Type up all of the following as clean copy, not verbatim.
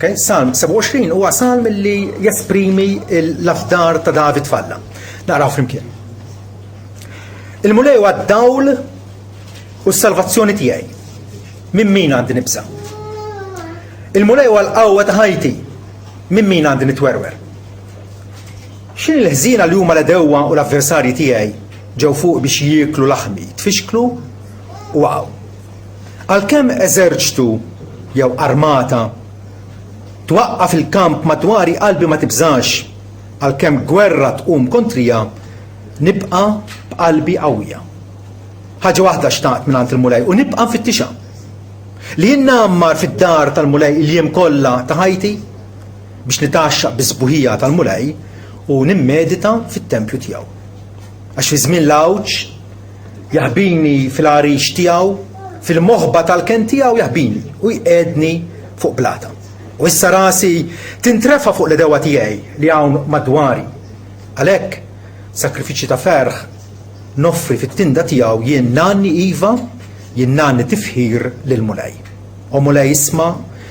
Okay? Salm 27 huwa salm li jesprimi l-afdar ta' David falla. Naqraw flimkien. Il-mulej huwa d-dawl u s-salvazzjoni tiegħi. Minn min għandi nibża? Il-mulej huwa l-qawwa ta' ħajti. Minn min għandi nitwerwer? X'inhi l-ħżiena li huma l-edewwa u l-avversarji tiegħi ġew fuq biex jieklu laħmi, tfixklu u waqgħu. Għalkemm eżerċtu jew armata twaqqaf il-kamp madwari qalbi ma tibżax, għalkemm gwerra tqum kontrija nibqa' b'qalbi qawwija. Ħaġa waħda xtaqt mingħand il-mulej u nibqa' nfittixa. Li jien nammar fid-dar tal-mulej il-jiem kollha ta' ħajti biex nitaxxaq bi-sbuħija tal-mulej u nimmedita fit-tempju tiegħu. Għax fi żmien l-għawġ jaħbini fil-għarix tiegħu, fil-moħba tal-ken tiegħu jaħbini u jqedni fuq blata. U issa rasi tintrefa fuq l-edewa tiegħi li hawn madwari. Għalhekk sakrifiċċji ta' ferħ noffri fit-tinda tiegħu jien nanni iva, jien nanni tifħir lill-mulej. U mulej isma'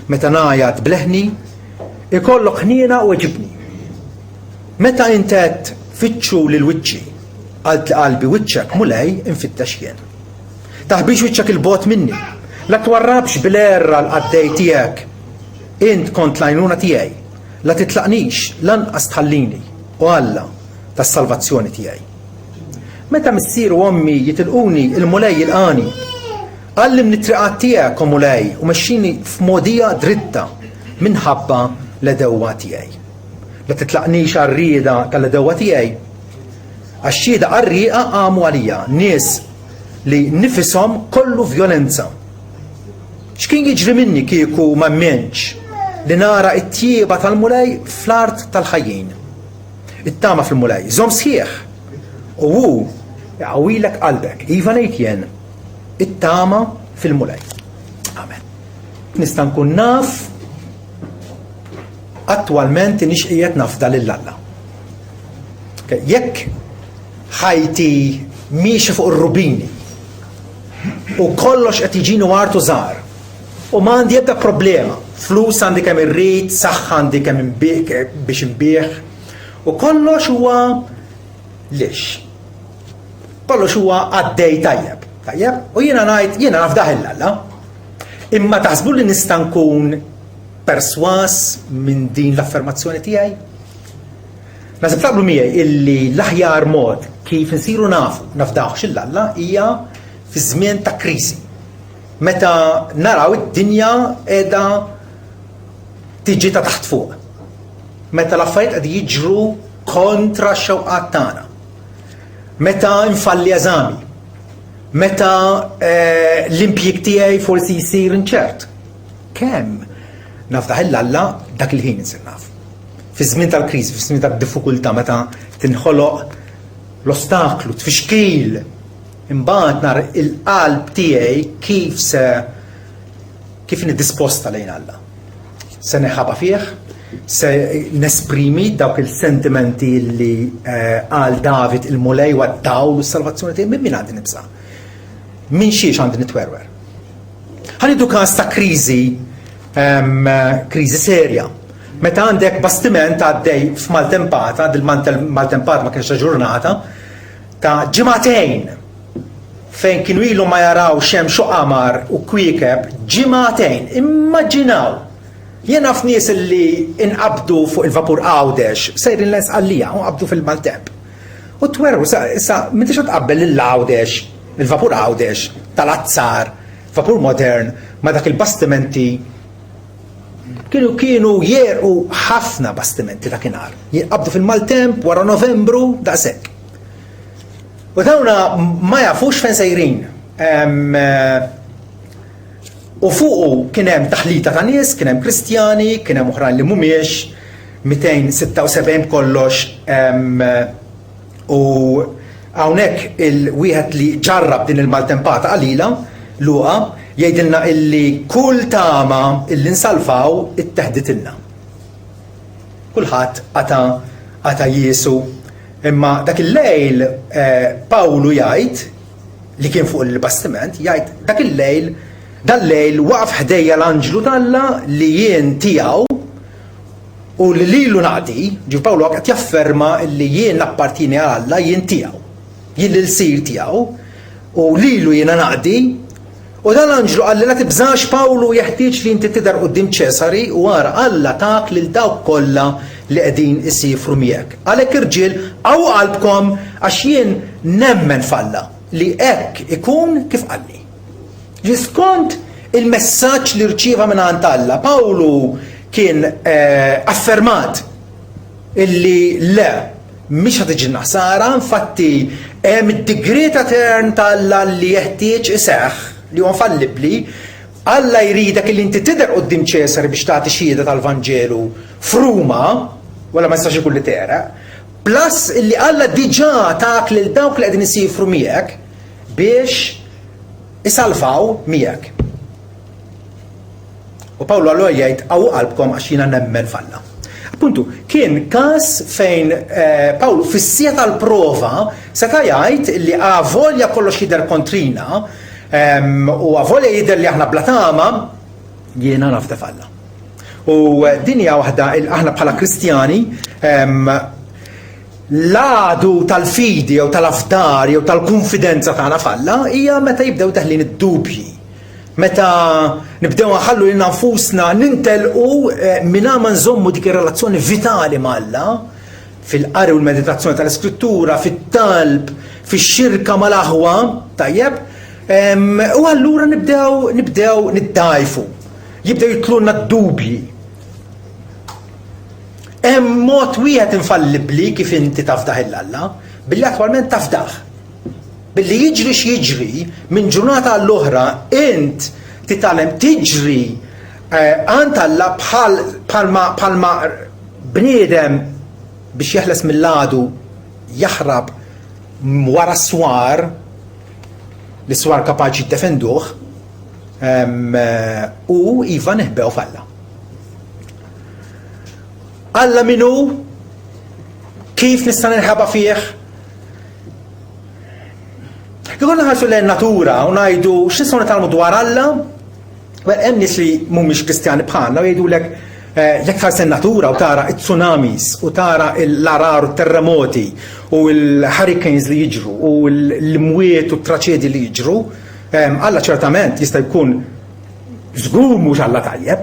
meta ngħajad bleħni ikollok ħniena u eġibni. Meta intet fitxu lil wiċċi għalt qalbi wiċċek mulej infittex jien. Taħbix wiċċek il-bot minni. La twarrabx bil-erra l-qaddej tiegħek. Int kont l-għajnuna tiegħi. La titlaqnix lanqas tħallini u Alla tas-salvazzjoni tiegħi. Meta missier u ommi jitilquni il-mulej jilqani. Għallimni triqat tiegħek u mulej u mexxini f'modija dritta minħabba l-edewwa tiegħi. La titlaqnix għar-rieda tal-edewwa tiegħi. Għax-xhieda qarrieqa għamu għalija nies li nifisom kollu vjolenza. X'kien jiġri minni kieku ma mmenx li nara t-tjieba tal-mulej fl-art tal-ħajjin. It-tama fil-mulej, żomm sħiħ. U hu jaqwilek qalbek, iva ngħid jien, it-tama fil-mulej. Amen. Nista' nkun naf attwalment inix qiegħed nafda lil Alla. Jekk ħajti miexi fuq ir-rubini u kollox qed jiġini wartu żgħar u m'għandi ebda problema, flus għandi kemm irrid, saħħa għandi kemm biex inbih u kollox huwa lix. Kollox huwa għaddej tajjeb. Tajjeb? U jiena ngħid jiena nafdaħ il-Alla. Imma taħsbu li nista' nkun perswas minn din l-affermazzjoni tiegħi? Nasib taqblu miegħi illi l-aħjar mod kif insiru nafdaħx il-Alla hija fi żmien ta' kriżi. Meta naraw id-dinja qiegħda tiġi ta' taħt fuq. Meta l-affarijiet qed jiġru kontra x-xewqat tagħna. Meta infalli eżami. Meta l-impjieg tiegħi forsi jsir inċert. Kemm nafdaħ il-Alla dak il-ħin insir naf. Fi żmien tal-kriżi, fi żmien tad-diffikultà meta tinħoloq l-ostaklu, tfixkil, imbagħad nar il-qalb tiegħi kif niddisposta lejn Alla. Se neħaba fih, se nesprimi dawk il-sentimenti li qal David il-mulej u għad-dawl u s-salvazzjoni tiegħi minn min għandi nibża. Min xiex għandi nitwerwer. Ħanidu każ ta' kriżi serja. Meta għandek bastiment għaddej f'Maltempata, Maltempata ma kienx ġurnata, ta' ġimagħtejn fejn kienu ilhom ma jaraw xemx u qamar u kwiekeb ġimagħtejn. Immaġinaw. Jien naf nies li inqabdu fuq il-vapur Għawdex, sejrin l-Esqallija u qabdu fil-Maltemp. U twerru issa m'intix tqabbel il-Għawdex, il-vapur Għawdex tal-Azzar, vapur modern, ma dak il-bastimenti kienu jerqu ħafna bastimenti ta' kinar. Jinqabdu fil-Maltemp wara Novembru daqshekk. U dawna ma jafux fejn sejrin. U fuqu kien hemm taħlita ta' nies, kien hemm Kristjani, kien hemm oħrajn li mhumiex, 276 kollox, u hawnhekk il-wieħed li ġarrab din il-maltempata qalila Luqa jgħidilna illi kull tama illi nsalfaw itteħditilna. Kulħadd għata Jesu. Imma dak il-lejl Pawlu jgħid li kien fuq il-bastiment, jgħid dak il-lejl, dal-lejl waqaf ħdejja l-anġlu talla li jien tiegħu U li lilu naqdi, ġif Pawlu qed jafferma li jien appartini għal Alla jien tiegħu. Jien l-sir tiegħu u lilu jiena naqdi. U dan l-anġlu għalli la tibżax Pawlu jeħtieġ li inti tidher quddiem Ċesari u ara Alla tak lil dawk kollha li qegħdin isifru miegħek. Għalhekk irġiel għaw qalbkom għax jien nemmen f'Alla li hekk ikun kif qalli. Skont il-messaġġ li rċieva minn Alla, Pawlu kien affermat illi le, mhix ħad tiġi ħsara, infatti hemm id-degree ta' tern tal-Alla li jeħtieġ iseħħ li huwa infallibbli. Alla jridek illi inti tidher quddiem Ċesari biex tagħti xhieda tal-Vanġelu f'Ruma, wala ma jistax ikun li tereq, plus illi Alla diġà tak lil dawk li qegħdin isifru miegħek biex isalvaw miegħek. U Pawlu għallu jgħid għaw qalbkom għax jiena nemmen f'Alla. Appuntu, kien każ fejn Pawlu fis-sija tal-prova seta' jgħid li għavolja kollox jidher kontrina u għavolja jidher li aħna bla tama jiena nafda f'Alla. U din hija waħda aħna bħala Kristjani l-għadu tal-fidi jew tal-afdar jew tal-konfidenza tagħna f'Alla hija meta jibdew teħlin id-dubji. Meta nibdew nħallu lil nfusna nintelqu mingħajr ma nżommu dik ir-relazzjoni vitali ma' Alla fil-qari u l-meditazzjoni tal-Iskrittura, fit-talb, fix-xirka mal-aħwa, tajjeb, u allura nibdew niddajfu, jibdew jitlunna d-dubji. Hemm mod wieħed infallibbli kif inti tafdaħ il-Alla, billi attwalment tafdaħ. Billi jiġri x'jiġri minn ġurnata għall-oħra int titgħallem tiġri għand Alla bħalma bniedem biex jeħles mill-għadu jaħrab wara s-swar li s-swar kapaċi jiddefenduh u iva neħbew f'Alla. Alla minnu kif nista' nirħaba fih? Kikun naħarsu l-natura u ngħidu x'nistgħu nitalmu dwar Alla, hemm nies li mhumiex Kristjani bħalna u jgħidulek jekk tħares in-natura u tara t-tsunamis u tara l-arar u t-terremoti u l-hurricanes li jiġru u l-mwiet u t-traċedji li jiġru, Alla ċertament jista' jkun żgur mhux Alla tajjeb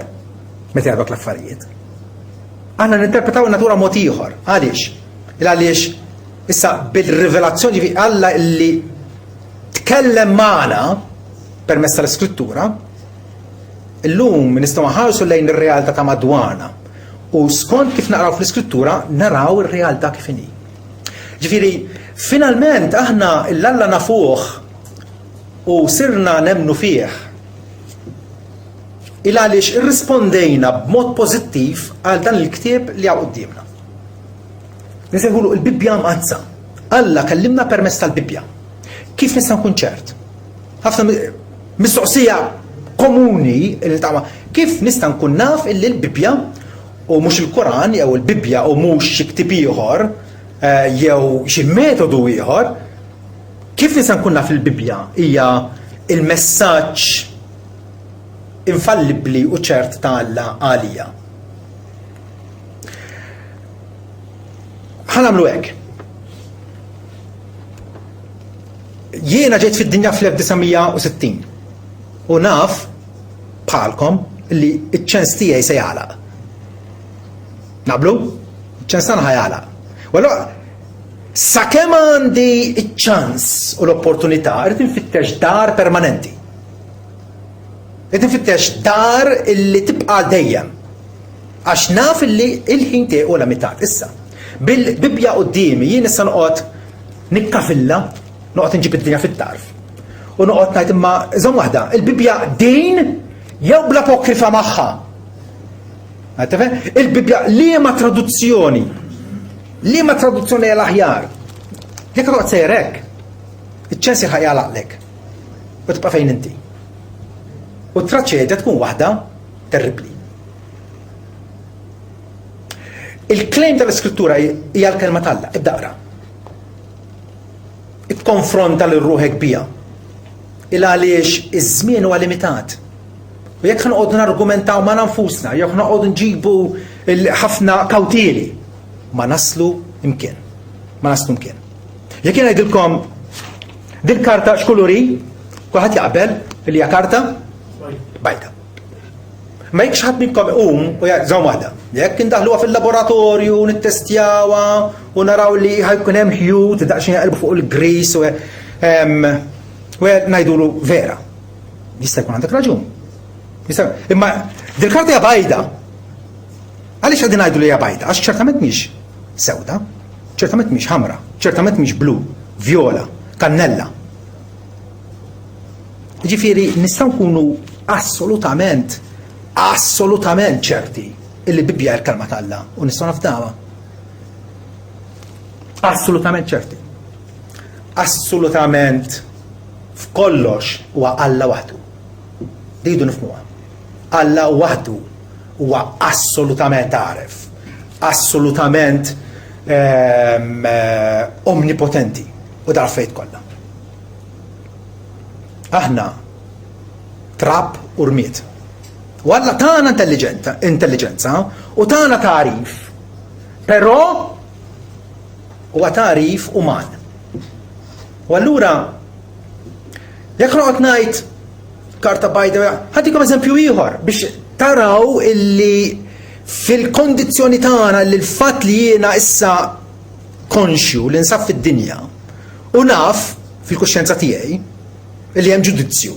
meta jagħdok l-affarijiet. Aħna ninterpretaw in-natura mod ieħor. Għaliex? Għaliex issa bil-rivelazzjoni fi Alla illi tkellem magħna permezz tal-Iskrittura, illum nistgħu nħarsu lejn ir-realtà ta' madwarna u skont kif naqraw fl-Iskrittura naraw ir-realtà kif inhi. Ġifieri, finalment aħna l-Alla nafuh u sirna nemmnu fih il għaliex irrispondejna b'mod pożittiv għal dan il-ktieb li hawn qudiemna. Nisejħulu l-Bibbja mqazza. Alla kellimna permezz tal-Bibbja. Kif nista' nkun ċert? Ħafna mistoqsija komuni li tagħma kif nista' nkun naf illi l-Bibbja u mhux il-Quran jew il-Bibbja u mhux xi ktieb ieħor jew xi metodu ieħor, kif nista' nkun naf il-Bibbja hija il-messaġġ infallibbli u ċert ta' Alla għalija. Ħanamlu hekk. Jiena ġejt fid-dinja fl-1960 u naf bħalkom li ċ-ċens tiegħi se jagħlaq. Naqblu? Ċ-ċens tagħna ħajagħlaq. Wallu sakemm għandi ċ-ċans u l-opportunità rrid infittex dar permanenti. Rrid infittex dar illi tibqa' dejjem. Għax naf illi il-ħin tiegħu u limitat. Issa, bil-Bibbja qudiemi jien issa noqgħod nikkafilla, noqgħod inġib id-dinja fit-tarf. U noqgħod ngħid imma żomm waħda, il-Bibbja din jew bl-apokrifa magħha. Il-Bibbja liema traduzzjoni l-aħjar. Jekk toqgħod sejjer hekk, iċ-ċens ħajjalaqlek u tibqa' fejn inti. U t-traċedja tkun waħda terribbli. Il-klejm tal-Iskrittura hija l-kelma tal-Alla, ibda qra. Ikkonfronta lil ruħek biha. Il għaliex iż-żmien huwa limitat. U jekk noqogħdu nargumentaw ma' nfusna, jekk noqogħdu nġibu ħafna kawtieli. Ma naslu imkien. Jekk jien ngħidilkom din karta x'kuluri, kulħadd jaqbel li hija karta bajda. Ma jekk ħadd minnkom u żamm waħda. Jekk indaħluha fil-laboratorju, nittestjawha u naraw li ħajkun hemm ħjut daqsxejn jaqilbu fuq il-gris u ngħidulu vera. Jista' jkun għandek raġun. Imma din karta hija bajda. Għaliex qegħdin ngħidu li hija bajda? Għax ċertament mhix sewda, ċertament mhix ħamra, ċertament mhix blu, vjola, kannella. Ġifieri nistgħu nkunu assolutament ċerti illi Bibbja l-kelma tal-Alla u nistgħu nafdawha. Assolutament ċerti. Assolutament f'kollox huwa Alla waħdu. Rridu nifhmuha. Alla waħdu huwa assolutament għaref, assolutament omnipotenti u dar fejt kollha. Aħna trab u rmiet. U Alla tagħna intelligenza u tagħna tarif. Però huwa tarif uman. U allura jekk noqgħod ngħid karta bajda, ħaddikom eżempju ieħor biex taraw illi fil-kondizzjoni tagħna li l-fatt li jiena issa konxju li nsab fid-dinja u naf fil-kuxjenza tiegħi li hemm ġudizzju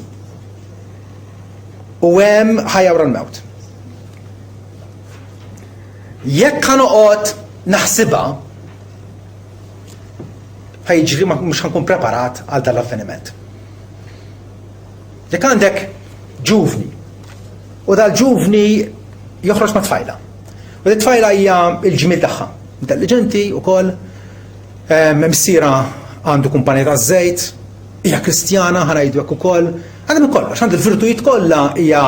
u hemm ħajja wara l-mewt. Jekk ħanoqgħod naħsibha ħajġri mhux ħankun preparat għal dan l-avveniment. Jekk għandek ġuvni u dal-ġuvni joħroġ ma' tfajla. U t-tfajla hija l-ġmiel tagħha. Intelligenti wkoll, missiera għandu kumpanija taż-żejt, hija Kristjana ħanajdu hekk ukoll, għandha minn kollox, għandu l-virtujiet kollha hija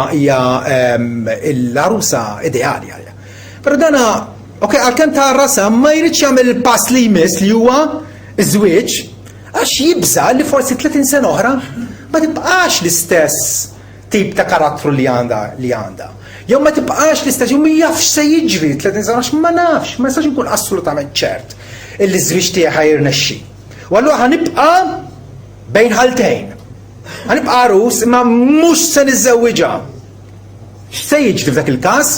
l-arusa ideali għalha. Però dana, għalkemm ta' rasa ma jridx jagħmel il-pass li jmiss li huwa iż-żwieġ għax jibża li forsi 30 sena oħra ma tibqax l-istess tip ta' karattru li għandha. Jew ma tibqax l-istess, jew ma jafx se jiġri 30 sena għax ma nafx, ma jistax inkun assolutament ċert illi żwieġ tiegħi ħajrnexxi. U allura ħanibqa' bejn ħaltejn. Ħanibqa' arus imma mhux se niżżewwiġha. X'se jiġri f'dak il-każ?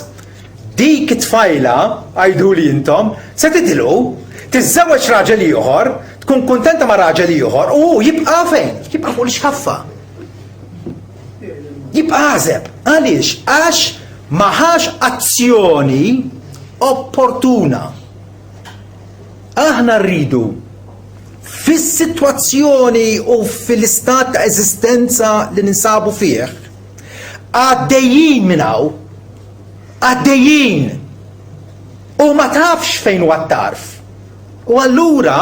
Dik it-tfajla għajduli intom se titilu tiżżewweġ raġel ieħor, tkun kuntenta ma' raġel ieħor u jibqa' fejn? Jibqa' fuq l-xkaffa. Jibqa' għażeb. Għaliex? Għax maħax azzjoni opportuna. Aħna rridu fis-sitwazzjoni u fil-istat ta' eżistenza li ninsabu fih għaddejjin minn hawn, għaddejjin u ma tafx fejn huwa t-tarf. U allura,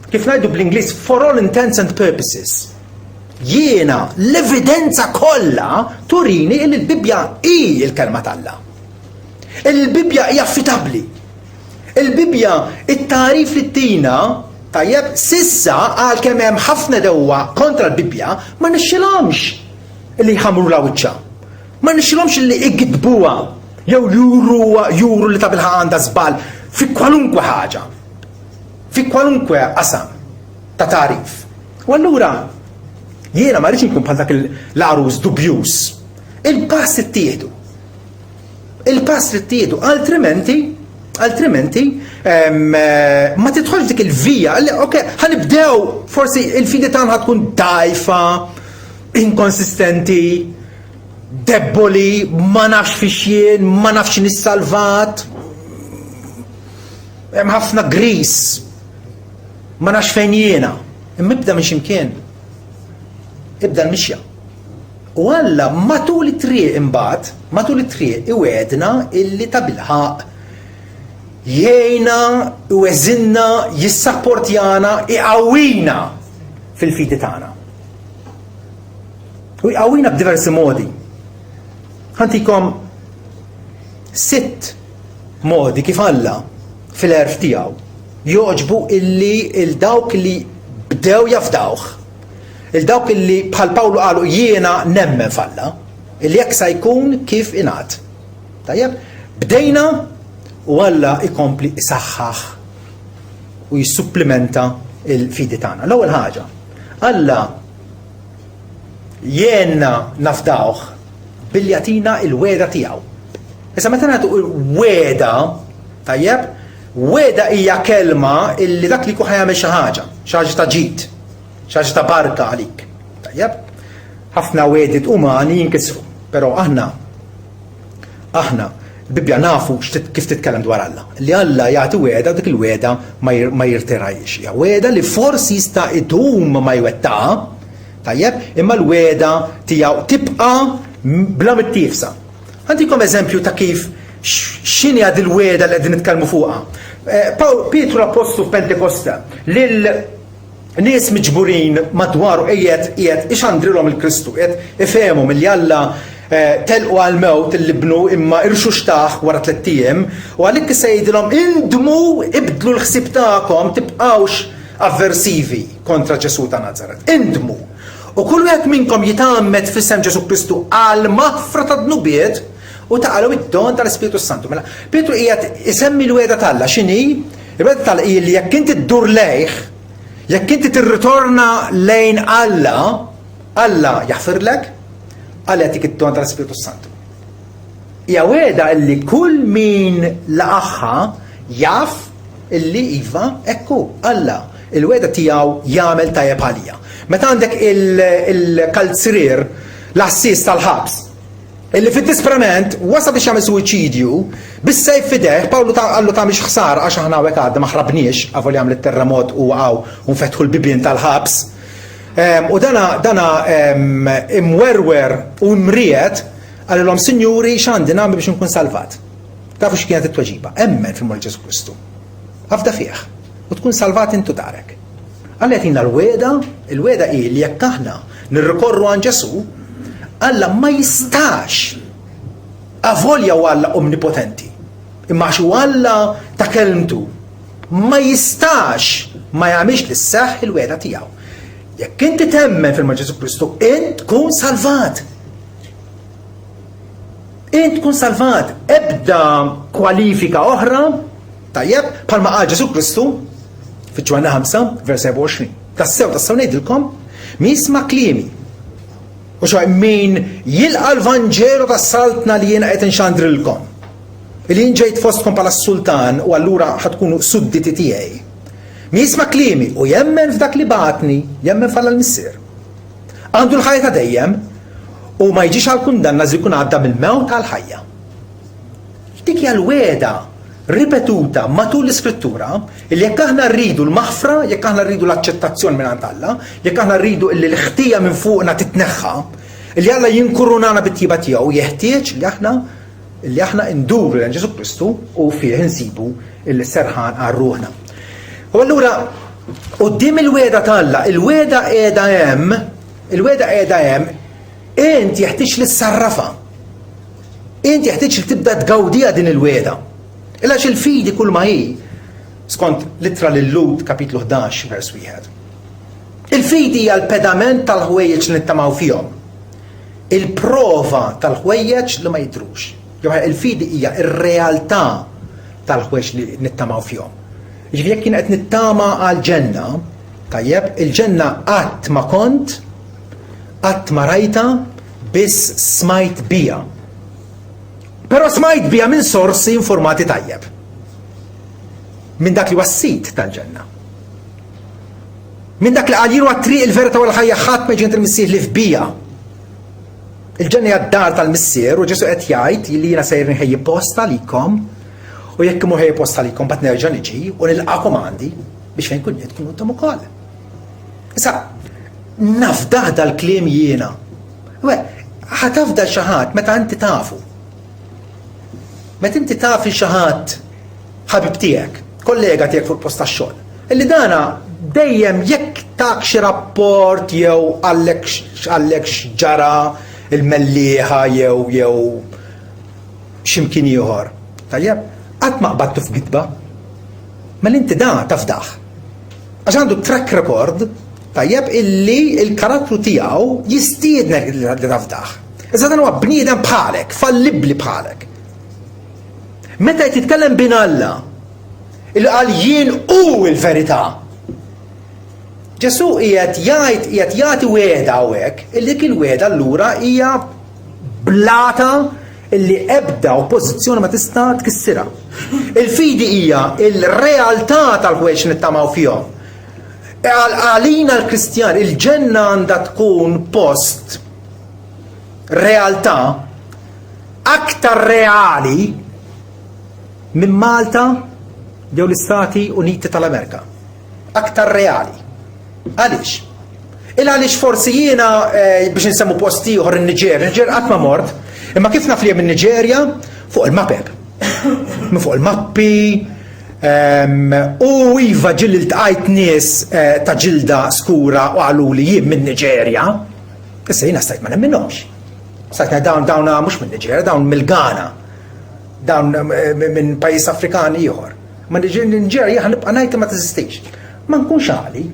kif ngħidu bl-Ingliż, for all intents and purposes, jiena l-evidenza kollha turini li l-Bibbja hi l-kelma tal-Alla. Il-Bibbja hija affitabbli. Il-Bibbja it-tarif li tina tajjeb sissa għalkemm hemm ħafna dewwa kontra l-Bibbja ma nixxilhomx li jħammru la wiċċha. Ma nixxilhomx li igdbuha jew juru li ta' bilħaq għandha żball fi kwalunkwe ħaġa. Fi kwalunkwe qasam ta' tarif. U allura jiena ma rridx inkun bħal dak l-arus dubjus. Il-pass ittieħdu. Il-pass ittieħdu, altrimenti ma tidħolx dik il-vija. Ħanibdew forsi il-fidi tagħna tkun dajfa, inkonsistenti, debboli, ma nafx fiex jien, ma nafx nissalvat. Hemm ħafna gris. Ma nafx fejn jiena. Imma ibda minn x'imkien. Ibda l-mixja. U Alla matul it-triq imbagħad, matul it-triq iwedna illi ta' bilħaq jgħinna, iweżinna, jissapportjana, iqawwina fil-fidi tagħna. U jqawwina b'diversi modi. Ħantikom 6 modi kif Alla fil-erf tiegħu joġbu illi il-dawk li bdew jafdawh. Il-dawk illi bħal Pawlu qalu jiena nemmen f'Alla, illi jekk se jkun kif ingħad. Tajjeb, bdejna u Alla ikompli isaħħaħ u jissupplimenta il-fidi tagħna. L-ewwel ħaġa, Alla jenna nafdawh billi jagħtina l-weda tiegħu. Issa meta nagħtu l-weda, tajjeb, weda hija kelma illi dak li jkun ħajjagħmel xi ħaġa ta' ġid, xi ħaġa ta' barka għalik. Tajjeb? Ħafna wedit umani jinkisru, però aħna il-Bibja nafu kif titkellem dwar Alla. Li Alla jagħti weda dik il-weda ma jirtirajx. Hija weda li forsi jista' idum ma jwettaha, tajjeb, imma l-weda tiegħu tibqa' bla mittifsa. Għandikom eżempju ta' kif x'inhi għad il-weda li qegħdin nitkellmu fuqha. Pietru l-Apostlu f'Pentekosta lil nies miġburin madwaru qiegħed ixandrilhom il-Kristu, qiegħed ifehmu milli Alla telqu għal-mewt il-libnu imma irxu xtaħ wara 3 ijiem u għalik issa jgħidilhom indmu ibdlu l-ħsieb tagħkom tibqgħux avversivi kontra Ġesu ta' Nazaret. Indmu. U kull wieħed minnkom jitgħammed f'isem Ġesu Kristu għal maħfra ta' dnubiet u taqgħu id-don tal-Ispiritu Santu. Mela Pietru qiegħed isemmi l-weda talla x'inhi? Il-weda talla hi li jekk inti ddur lejh, jekk inti tirritorna lejn Alla jaħfirlek, Alla jagħtik id-don tal-Ispiritu Santu. Hija weda illi kull min laqaħħa jaf illi iva ekku Alla il-weda tiegħu jagħmel tajjeb għalija. Meta għandek il-kalzrier l-assis tal-ħabs illi fid-disprament wasa biex jagħmel suwiċidju bis-sejf fideh, Pawlu qallu tagħmilx ħsara għax aħna hawnhekk għadda ma ħrabniex għafu li għamlet terremot u nfetħu l-bibien tal-ħabs. U dana imwerwer u mriet għallilhom Sinjuri x'għandi nagħmel biex nkun salvat. Tafu x'kienet it-tweġiba? Emmen fil-Mol Ġesu Kristu. Ħafda fih u tkun salvat intu darek. Alla jagħtina l-weda, il-weda hi li jekk aħna nirrikorru għan Ġesu, Alla ma jistax avolja u Alla omnipotenti. Imma xu Alla ta' kelmtu ma jistax ma jagħmilx lis-seħħ il-weda tiegħu. Jekk inti temmen fil-Mol Ġesu Kristu, int tkun salvat. Int tkun salvat. Ebda kwalifika oħra, tajjeb, bħalma qal Ġesu Kristu fiġ-Ġwanna 5, vers 27. Tassew ngħidilkom, min jisma' kliemi. U min jilqa' l-Vanġelu tas-saltna li jiena qed inxandrilkom. Li jien ġejt fostkom bħala s-sultan u allura ħadkunu sudditi tiegħi. Min jisma' kliemi u jemmen f'dak li batni, jemmen falla l-missier. Għandu l-ħajja ta' dejjem u ma jġix għal kundanna żikun għadda mill-mewt għal ħajja. Dik hija l-weda ripetuta matul l-Iskrittura li jekk aħna rridu l-maħfra, jekk aħna rridu l-aċċettazzjoni minn Alla, jekk aħna rridu li l-ħtija minn fuqna titneħħa, li Alla jinkurunana bit-tieba tiegħu jeħtieġ li aħna nduru lejn Ġesu Kristu u fih insibu il-serħan għal ruħna. U allura quddiem il-weda talla, il-weda qiegħda hemm, int jeħtieġ li ssarrafa. Int jeħtieġ li tibda tgawdiha din il-weda. Ilax il-fidi kull ma hi, skont littra lil Lut kapitlu 11 vers 1. Il-fidi hija l-pedament tal-ħwejjeġ li nittamaw fihom. Il-prova tal-ħwejjeġ li ma jidrux. Il-fidi hija r-realtà tal-ħwejjeġ li nittamaw fihom. Ġifieri jekk kien qed nittama għall-ġenna, tajjeb, il-ġenna qatt ma kont, qatt ma rajta, biss smajt biha. Però smajt biha minn sorsi informati tajjeb. Minn dak li wassit tal-ġenna. Minn dak li qal jiru għat-triq il-verità wal ħajja ħadd ma ġent il-missier li fbija. Il-ġenna hija d-dar tal-missier u Ġesu qed jgħid li jiena sejr inħejji posta likom u jekk imur ħejji posta likom bat nerġa' niġi u nilqakom għandi biex fejn kun tkunu intom ukoll. Issa nafdaħ dal-kliem jiena. Ħatafda xi ħadd meta inti tafu. Meta inti tafi xi ħadd ħabib tiegħek, kollega tiegħek fuq post tax-xogħol. Illi dana dejjem jekk tak xi rapport jew għallek x'ġara il-mellieħa jew x'imkien ieħor. Tajjeb, qatt ma qbadtu f'gidba. Mal-inti da tafdaħ. Għax għandu track record, tajjeb illi il-karattru tiegħu jistiednek li tafdaħ. Iżda dan huwa bniedem bħalek, fallibli bħalek. Meta qed jitkellem bin Alla il qal jien hu l-verità. Ġesu qiegħed jagħti wegħda hawnhekk illi dik il-wegħda allura hija blata illi ebda oppożizzjoni ma tista' tkissirha. Il-fidi hija il-realtà tal-ħwejjeġ nittamaw fihom. Għalina l-Kristjan il-ġenna għandha tkun post realtà aktar reali minn Malta jew l-Istati Uniti tal-Amerika. Aktar reali. Għaliex? Għaliex forsi jiena biex nsemmu post ieħor in-Niġerja, qatt ma mort, imma kif naf li hemm in-Niġerja fuq il-mapep. Minn fuq il-mappi u iva ġilli ltqajt nies ta' ġilda skura u qalu li jien minn Niġerja. Issa jiena stajt ma nemminhomx. Stajt dawn mhux minn Niġerja, dawn mill-Ghana. Dawn minn pajjiż Afrikani ieħor. Ma Niġerja ħanibqa' ngħid ma teżistix. Ma nkunx għali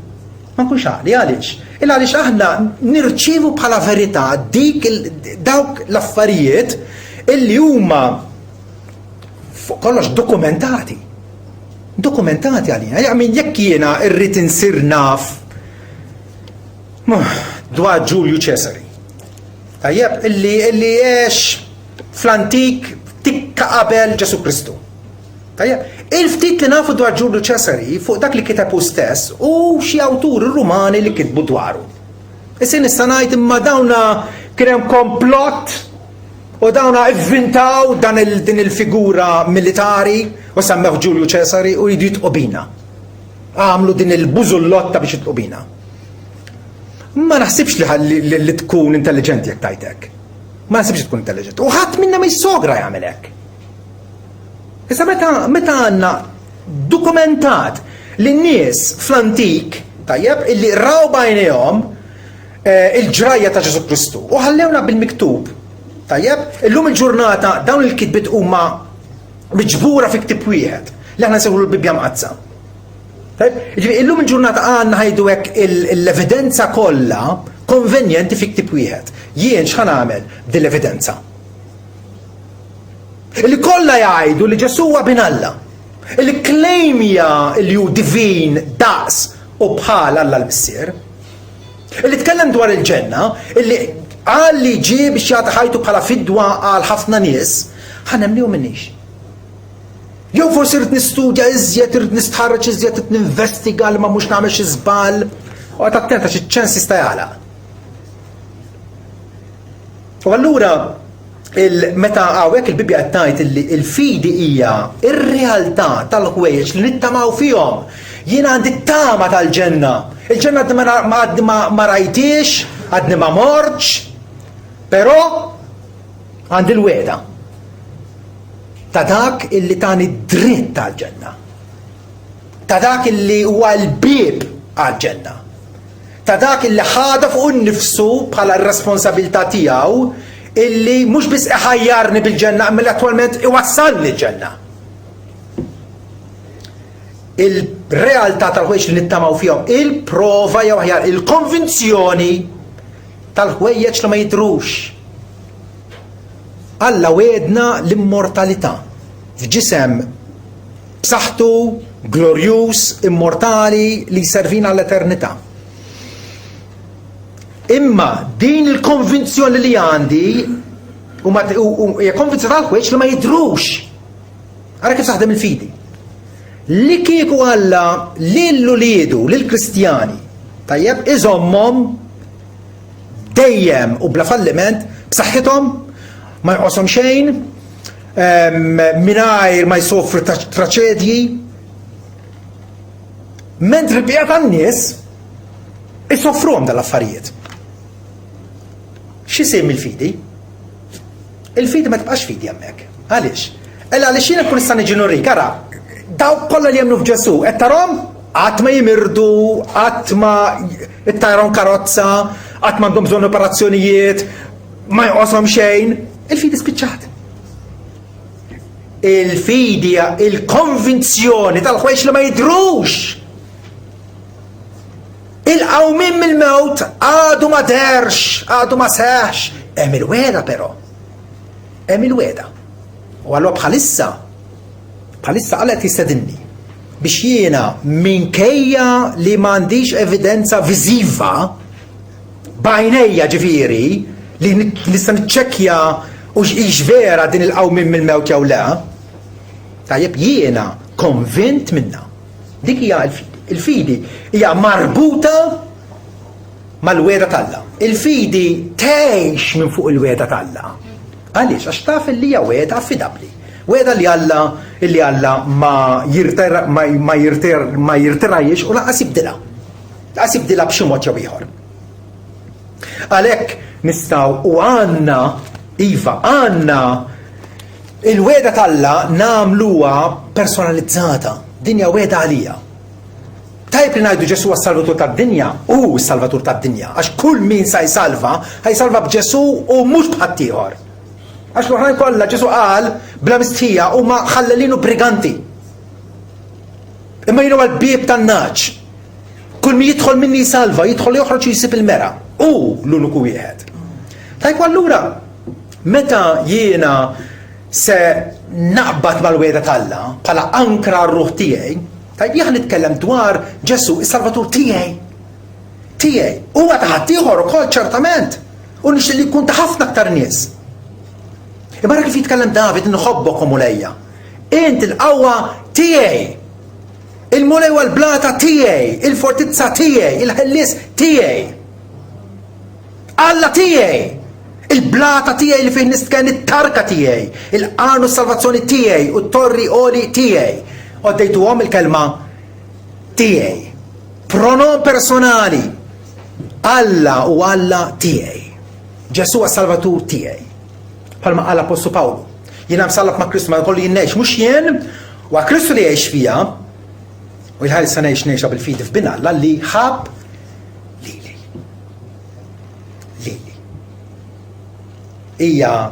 għaliex? Għaliex aħna nirċievu bħala verità dawk l-affarijiet illi huma fuq kollox dokumentati. Dokumentati għalina. Jekk jiena rrid insir naf dwar Giulio Cesare. Tajjeb, illi għex fl-antik tikka qabel Ġesu Kristu. Tajjeb, il-ftit li nafu dwar Giulio Cesare fuq dak li kitabu stess u xi awturi Rumani li kitbu dwaru. Issa nista' ngħid imma dawna kien hemm komplott u dawna ivvintaw din il-figura militari u semmew Giulio Cesare u jridu jitqobina. Għamlu din il-bużullotta biex jitqobina. Ma naħsibx li tkun intelligenti jekk tajtek. Ma naħsibx tkun intelligenti. U ħadd minna ma jissogra jagħmel hekk. Issa meta għandna dokumentat li n-nies fl-antik tajjeb illi raw bajnejhom il-ġrajja ta' Ġesu Kristu u ħallewna bil-miktub. Tajjeb, illum il-ġurnata dawn il-kitbiet huma miġbura fi ktieb wieħed li aħna nsejħu l-Bibja Mqazza. Illum il-ġurnata għandna ħajdu hekk l-evidenza kollha konvenjenti fi ktieb wieħed. Jien x'ħan nagħmel b'dil-evidenza? Illi kollha jgħidu li Ġesu huwa bin Alla. Illi klejmja li hu divin daqs u bħal Alla l-Missier. Illi tkellem dwar il-ġenna, illi qal li ġie biex jagħti ħajtu bħala fidwa għal ħafna nies, ħanemniw minnix. Jew forsi rrid nistudja iżjed, rrid nistħarreġ iżjed, rrid ninvestiga li ma mhux nagħmel xi żball. U qed attenta xi ċans jista' jagħlaq. U allura meta hawnhekk il-Bibja qed tgħid li l-fidi hija r-realtà tal-ħwejjeġ li nittamaw fihom. Jien għandi t-tama tal-ġenna. Il-ġenna għadni ma rajtix, għadni ma mortx, però għandi l-weda ta' dak illi tani dritt tal-ġenna. Ta' dak illi huwa l-bib għal-ġenna. Ta' dak illi ħada fuq innifsu bħala r-responsabilità tiegħu illi mhux biss iħajjarni bil-ġenna imma li attwalment iwassalni l-ġenna. Il-realtà tal-ħwejjeġ li nittamaw fihom, il-prova jew aħjar il-konvinzjoni tal-ħwejjeġ li ma jidrux. Alla wedna l-immortalità f'ġisem b'saħħtu, glorjuż, immortali li jservina l-eternità. Imma din il-konvinzjoni li għandi hija konvinzjoni tal-ħwejjeġ li ma jidrux. Ara kif saħdem il-fidi. Li kieku Alla lil-uliedu, lill-Kristjani, tajjeb iżommhom dejjem u bla falliment b'saħħithom ma jqoshom xejn, mingħajr ma jsofru traċedji, mentri l-bqija tan-nies isofruhom dal-affarijiet. X'isem il-fidi? Il-fidi ma tibqax fidi hemmhekk. Għaliex? Għaliex jiena nkun nista' niġi nurrik, ara, dawk kollha li jemmnu f'Ġesu, qed tarahom qatt ma jimirdu, qatt ma ittajrhom karozza, qatt m'għandhom bżonn operazzjonijiet, ma jqoshom xejn. Il-fidi spiċċat. Il-fidi il-konvinzjoni tal-ħwejjeġ li ma jidrux. Il-qawmin mill-mewt għadu ma derx, għadu ma seħx. Hemm il-weda però. Hemm il-weda. U allura bħalissa bħalissa Alla qed jistedinni biex jiena minkejja li m'għandix evidenza viżiva b'għajnejja ġifieri li nista' niċċekkja u x'hix vera din il-qawmien mill-mewt jew le, tajjeb jiena konvint minnha. Dik hija il-fidi hija marbuta mal-weda tal-Alla. Il-fidi tgħix minn fuq il-weda tal-Alla. Għaliex għax taf li hija weda affidabbli. Weda li Alla ma jirtirajiex u laqas jibdilha. Laqas jibdilha b'xi mod jew ieħor. Għalhekk nistgħu u għandna il-weda tal-Alla nagħmluha personalizzata. Dinja weda għalija. Tajb li ngħidu Ġesu għas-salvatur tad-dinja u s-salvatur tad-dinja għax kull min sa jsalva ħajsalva b'Ġesu u mhux b'ħadd ieħor. Għax l-oħrajn kollha Ġesu qal bla mistħija huma ħallelin u briganti. Imma jienu għall-bieb tan-naġ. Kull min jidħol minni jsalva, jidħol joħroġ jisib il-mera. U l-uniku wieħed. Tajb allura meta jiena se naqbad mal-weda tal-Alla bħala ankra r-ruħ tiegħi, tajb jieħ nitkellem dwar Ġesu is-Salvatur tiegħi. Huwa ta' ħadd ieħor ukoll ċertament. U nixtieq li jkun ta' ħafna aktar nies. Imma kif jitkellem David inħobbokom ulejja. Int il-qawwa tiegħi. Il-mulej u l-blata tiegħi, il-fortizza tiegħi, il-ħellies tiegħi. Alla tiegħi. Il-blata tiegħi li fejn nistken it-tarka tiegħi, il-qarnu s-salvazzjoni tiegħi u t-torri oli tiegħi. Oddejtuhom il-kelma tiegħi. Pronom personali. Alla u Alla tiegħi. Ġesu għas-salvatur tiegħi. Bħalma qal Apostlu Pawlu. Jiena msallab ma' Kristu ma jkollu jinnejx mhux jien u Kristu li jgħix fija u jħalli sa ngħixha bil-fidi f'bin Alla li ħab hija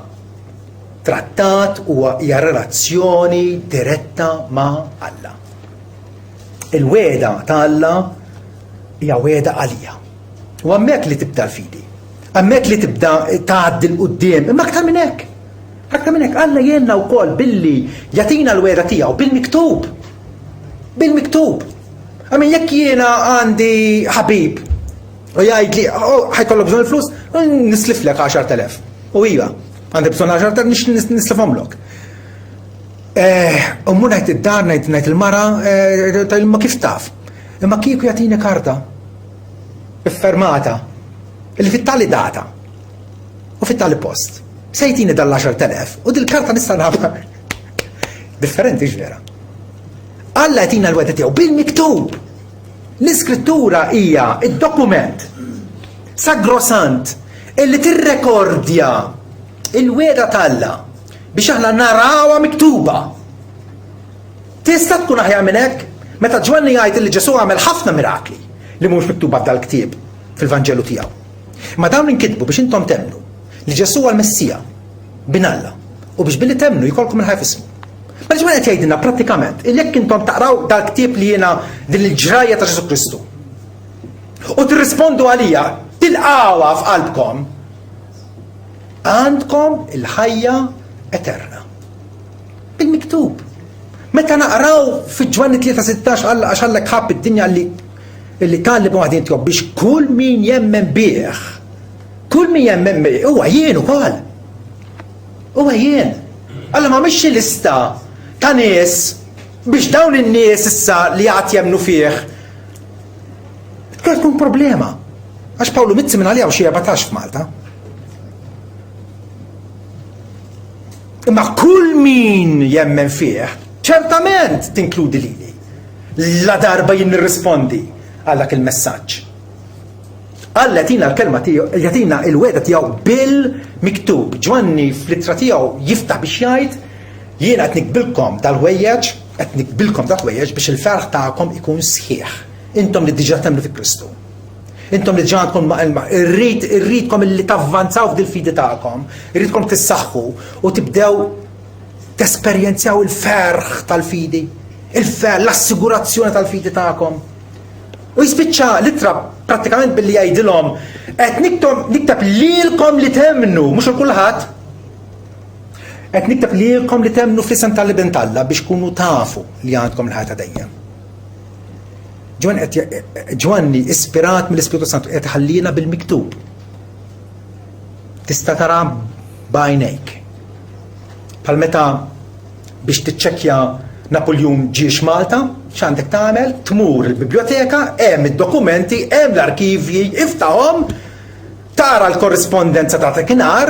trattat u hija relazzjoni diretta ma' Alla. Il-weda ta' Alla hija weda għalija. U hemmhekk li tibda l-fidi. Hemmhekk li tibda tgħaddi l-qudiem, imma aktar minn hekk. Aktar minn hekk Alla jenna wkoll billi jagħtina l-weda tiegħu bil-miktub. Bil-miktub. Għamin jekk jiena għandi ħabib u jgħid li ħajkollok bżonn il-flus, nisliflek 10,000. U iva, għandi bżonn 10,000 nislifhomlok. Ummu ngħid id-dar, ngħid il-mara, ma kif taf. Imma kieku jagħtini karta iffermata li fit-tali data u fit-tali post. Se jtini dal-10,000 u dil-karta nista' nagħmel. Differenti ġvera. Alla jtina l-weda tiegħu bil-miktub. L-iskrittura hija id-dokument sagrosant illi tirrekordja il-weda tal-Alla biex aħna narawha miktuba. Tista' tkun aħjar minn hekk meta Ġwanni jgħid li Ġesu għamel ħafna mirakli li mhux miktuba f'dal-ktieb fil-Vanġelu tiegħu. Ma dawn inkitbu biex intom temnu li Ġesu huwa l-Messija bin Alla u biex billi temnu jkollkom il-ħajf ismu. Ma ġwan qed jgħidilna prattikament jekk intom taqraw dal-ktieb li jiena din il-ġrajja ta' Ġesu Kristu u tirrispondu għalija tilqawha f'qalbkom għandkom il-ħajja eterna. Bil-miktub. Meta naqraw fi Ġwanni 3:16 għax Alla ħabb id-dinja li kan li b'waħdin tiegħu biex kull min jemmen bih. Kull min jemmen bih huwa jien ukoll. Huwa jien. Alla ma mhix lista ta' nies biex dawn in-nies issa li għad jemnu fih tkun problema. Għax Pawlu mitzi minn għalija u xie 14 f'Malta. Imma kull min jemmen fih, ċertament tinkludi lili. La darba jien nirrispondi għal dak il-messaġġ. Alla jatina l-kelma tiegħu, jatina il-weda tiegħu bil-miktub. Ġwanni fl-ittra tiegħu jiftaħ biex jgħid jiena qed nikbilkom dal-ħwejjeġ biex il-ferħ tagħkom ikun sħiħ. Intom li diġà temlu fi Kristu. Intom li ġankom irridkom li tavvanzaw f'dil-fidi tagħkom, irridkom tissaħħu u tibdew tesperjenzjaw il-ferħ tal-fidi, l-assigurazzjoni tal-fidi tagħkom. U jispiċċa litra prattikament billi jgħidilhom qed niktab lilkom li temnu, mhux il kulħadd. Qed nikteb lilkom li temnu fl-isem tal-Ibn Alla biex tkunu tafu li għandkom l-ħajja dejjem. Ġwanni ispirat mill-Ispiritu Santu qed ħallina bil-miktub. Tista' tara b'għajnejk. Bħal meta biex tiċċekkja Napoleon ġiex Malta, x'għandek tagħmel? Tmur il-biblioteka, hemm id-dokumenti, hemm l-arkivji, iftahom, tara l-korrispondenza ta' tekinar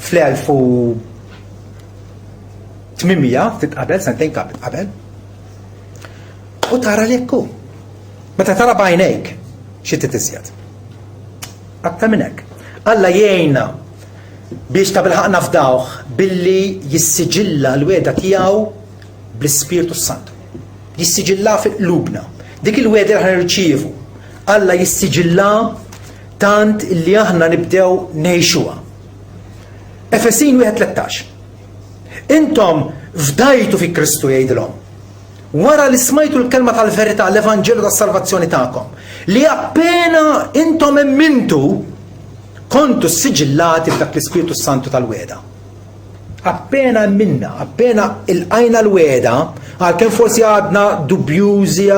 fl-1800 titqabel, sentejn qabel. U tara l-ekku. Meta tara b'għajnejk, xi titiżjed. Aktar minn hekk. Alla jgħinna biex ta' bilħaq nafdawh billi jissiġilla l-weda tiegħu bl-Ispiritu Santu. Jissiġilla fil-qlubna. Dik il-weda li ħana nirċievu. Alla jissiġilla tant illi aħna nibdew ngħixuha. Efesin 1:13. Intom fdajtu fi Kristu jgħidilhom. Wara li smajtu l-kelma tal-verità, l-Evanġelu tas-salvazzjoni tagħkom, li appena intom emmintu kontu siġillati b'dak l-Ispiritu Santu tal-weda. Appena minna, appena il-qajna l-weda, għalkemm forsi għadna dubjużi,